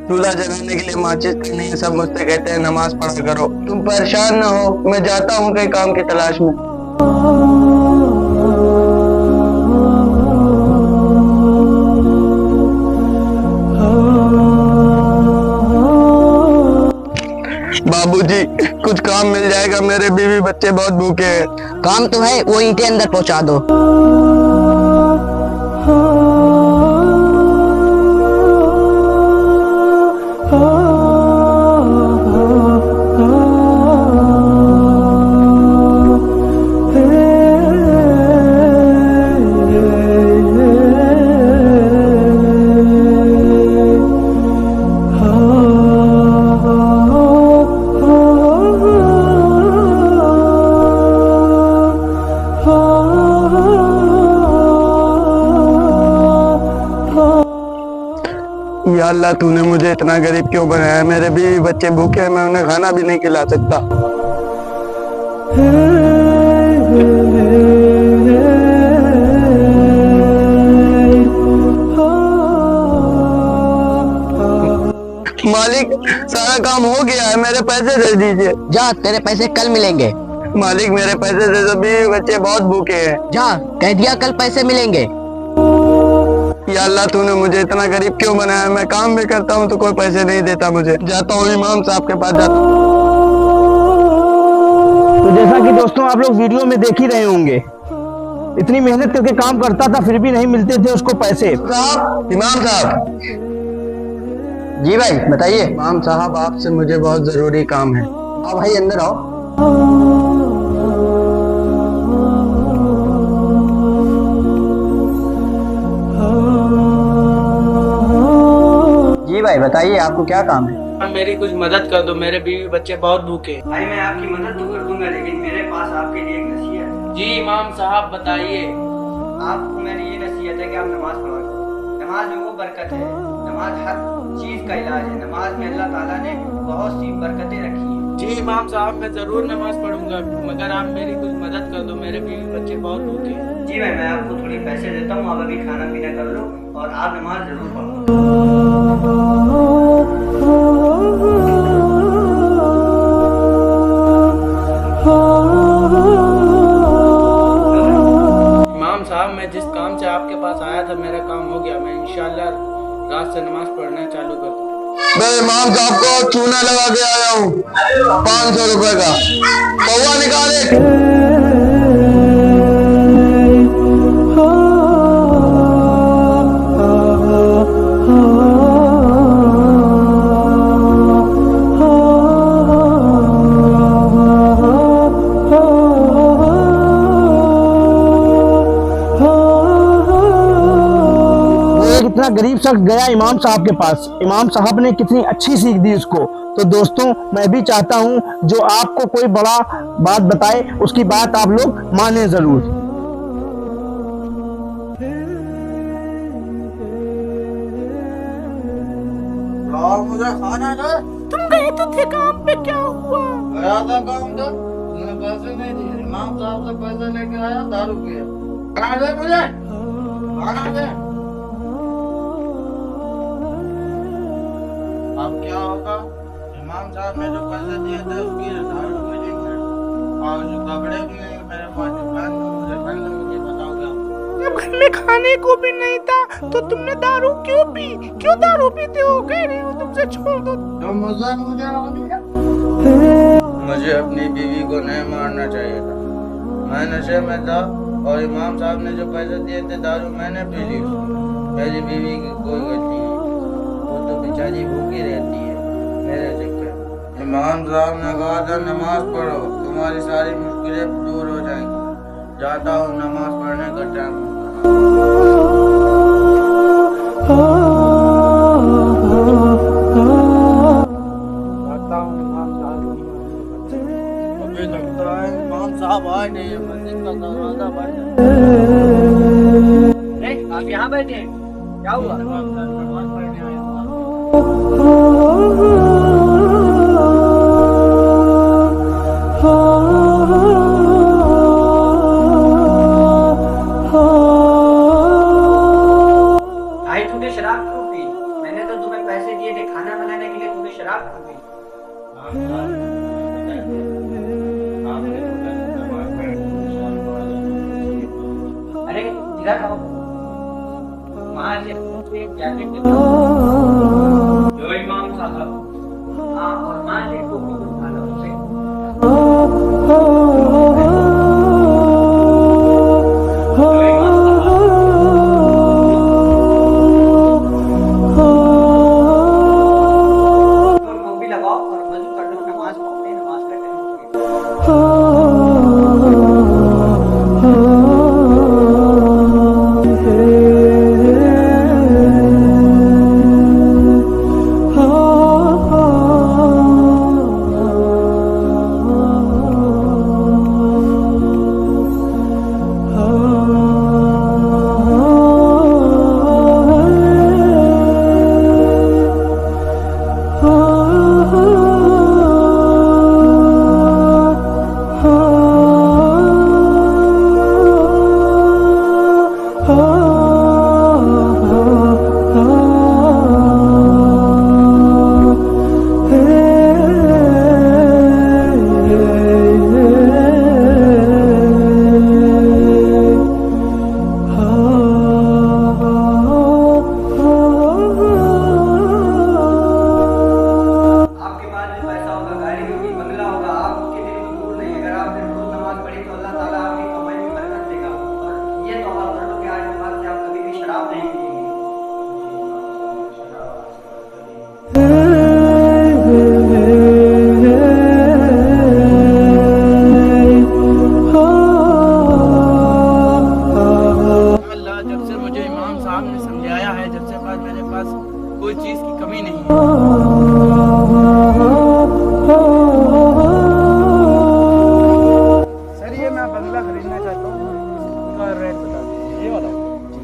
चूल्हा जलाने के लिए माचिस नहीं, सब मुझसे कहते हैं नमाज पढ़ा करो। तुम परेशान ना हो, मैं जाता हूँ कहीं काम की तलाश में। बाबूजी, कुछ काम मिल जाएगा? मेरे बीवी बच्चे बहुत भूखे हैं। काम तो है, वो ईंटें अंदर पहुंचा दो। या अल्लाह, तूने मुझे इतना गरीब क्यों बनाया? मेरे बीवी बच्चे भूखे हैं, मैं उन्हें खाना भी नहीं खिला सकता। मालिक, सारा काम हो गया है, मेरे पैसे दे दीजिए। जा, तेरे पैसे कल मिलेंगे। मालिक, मेरे पैसे दे दो, बीवी बच्चे बहुत भूखे हैं। जा, कह दिया कल पैसे मिलेंगे। या अल्लाह, तूने मुझे इतना गरीब क्यों बनाया? मैं काम भी करता हूँ तो कोई पैसे नहीं देता मुझे। जाता हूँ इमाम साहब के पास जाता हूँ। तो जैसा कि दोस्तों आप लोग वीडियो में देख ही रहे होंगे, इतनी मेहनत करके काम करता था फिर भी नहीं मिलते थे उसको पैसे। साहब, इमाम साहब। जी भाई, बताइए। इमाम साहब, आपसे मुझे बहुत जरूरी काम है। आओ भाई, अंदर आओ। जी भाई, बताइए आपको क्या काम है? मेरी कुछ मदद कर दो, मेरे बीवी बच्चे बहुत भूखे हैं। भाई मैं आपकी मदद तो कर दूंगा, लेकिन मेरे पास आपके लिए एक नसीहत है। जी इमाम साहब, बताइए। आपको मेरी ये नसीहत है कि आप नमाज पढ़ा करो। नमाज में वो बरकत है, नमाज हर चीज का इलाज है। नमाज में अल्लाह ताला ने बहुत सी बरकतें रखी हैं। जी इमाम साहब, मैं जरूर नमाज पढ़ूंगा, मगर आप मेरी कुछ मदद कर दो, मेरे बीवी बच्चे बहुत भूखे हैं। जी भाई, मैं आपको थोड़ी पैसे देता हूँ, आप अभी खाना पीना कर लो और आप नमाज जरूर पढ़ो। इमाम साहब, मैं जिस काम से आपके पास आया था मेरा काम हो गया। मैं इंशाल्लाह रात से नमाज पढ़ना चालू कर दूंगा। मैं इमाम साहब को चूना लगा के आया हूँ 500 रुपए का। कौवा निकाले। इतना गरीब शख्स गया इमाम साहब के पास, इमाम साहब ने कितनी अच्छी सीख दी उसको। तो दोस्तों, मैं भी चाहता हूं जो आपको कोई बड़ा बात बताए उसकी बात आप लोग माने जरूर। मुझे खाना दे। तुम गए तो थे काम पे, क्या हुआ? गया था काम तो तुमने पैसे नहीं दिए। इमाम साहब से पैसे लेके आया, दारू पिया। खाना दे मुझे, खाना दे। अब क्या होगा? इमाम साहब ने जो पैसे दिए थे उसकी दारू मिलेंगे और जो कपड़े भी हैं मेरे पास, मुझे पहले मुझे बताओ क्या होगा? जब घर में खाने को भी नहीं था तो तुमने दारू क्यों पी? क्यों दारू पीते हो? कह रही हो तुमसे छोड़ दो। जो मुझे मुझे अपनी बीवी को नहीं मारना चाहिए था। मैं नशे में था और इमाम साहब ने जो पैसे दिए थे दारू मैंने पी ली। मेरी बीवी की कोई गलती नहीं, वो तो बेचारी भूखी रहती है मेरे चक्कर। इमाम साहब ने कहा था नमाज पढ़ो, तुम्हारी सारी मुश्किलें दूर हो जाएंगी। जाता हूँ, नमाज पढ़ने का टाइम। अभी लगता है इमाम साहब आए नहीं है, मस्जिद का दरवाजा बंद है। आप यहाँ बैठे हैं, क्या हुआ? नमाज पढ़ने आया हूँ। भाई तूने शराब क्यों पी? मैंने तो तुम्हें पैसे दिए थे खाना खाना बनाने के लिए तूने शराब पी ली? अरे इधर आओ, वहाँ से एक जैकेट दे दो। जो इमाम साहब, हाँ, और वहाँ से टोपी उठा लो उसे। टोपी लगाओ और वजू कर लो, नमाज पढ़ो, नमाज का टाइम हो गया। कोई चीज़ की कमी नहीं है। सर ये मैं बंगला खरीदना चाहता हूँ, इसका रेट बता दीजिए। ये वाला जी,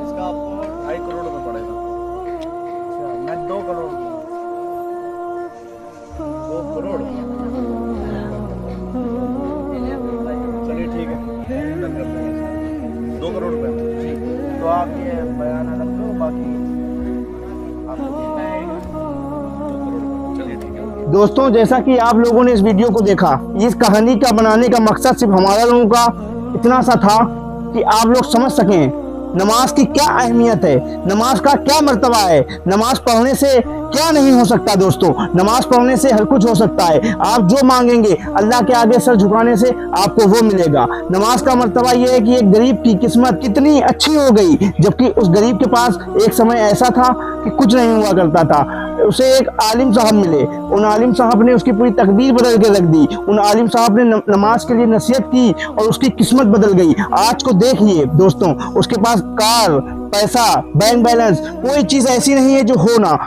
इसका आपको 2.5 करोड़ रुपये पड़ेगा। अच्छा, मैं 2 करोड़ 2 करोड़ चलिए ठीक है, डन कर देंगे 2 करोड़ रुपये। तो आप ये बयान रख लो, बाकी आपको देना है 2 करोड़ रुपये। चलिए ठीक है। दोस्तों, जैसा कि आप लोगों ने इस वीडियो को देखा, इस कहानी का बनाने का मकसद सिर्फ हमारा लोगों का इतना सा था कि आप लोग समझ सकें नमाज की क्या अहमियत है, नमाज का क्या मर्तबा है, नमाज पढ़ने से क्या नहीं हो सकता। दोस्तों, नमाज पढ़ने से हर कुछ हो सकता है। आप जो मांगेंगे अल्लाह के आगे सर झुकाने से आपको वो मिलेगा। नमाज का मर्तबा ये है कि एक गरीब की किस्मत कितनी अच्छी हो गई, जबकि उस गरीब के पास एक समय ऐसा था कि कुछ नहीं हुआ करता था। उसे एक आलिम साहब मिले, उन आलिम साहब ने उसकी पूरी तकदीर बदल के रख दी। उन आलिम साहब ने नमाज के लिए नसीहत की और उसकी किस्मत बदल गई। आज को देखिए दोस्तों, उसके पास कार, पैसा, बैंक बैलेंस, कोई चीज ऐसी नहीं है जो हो ना।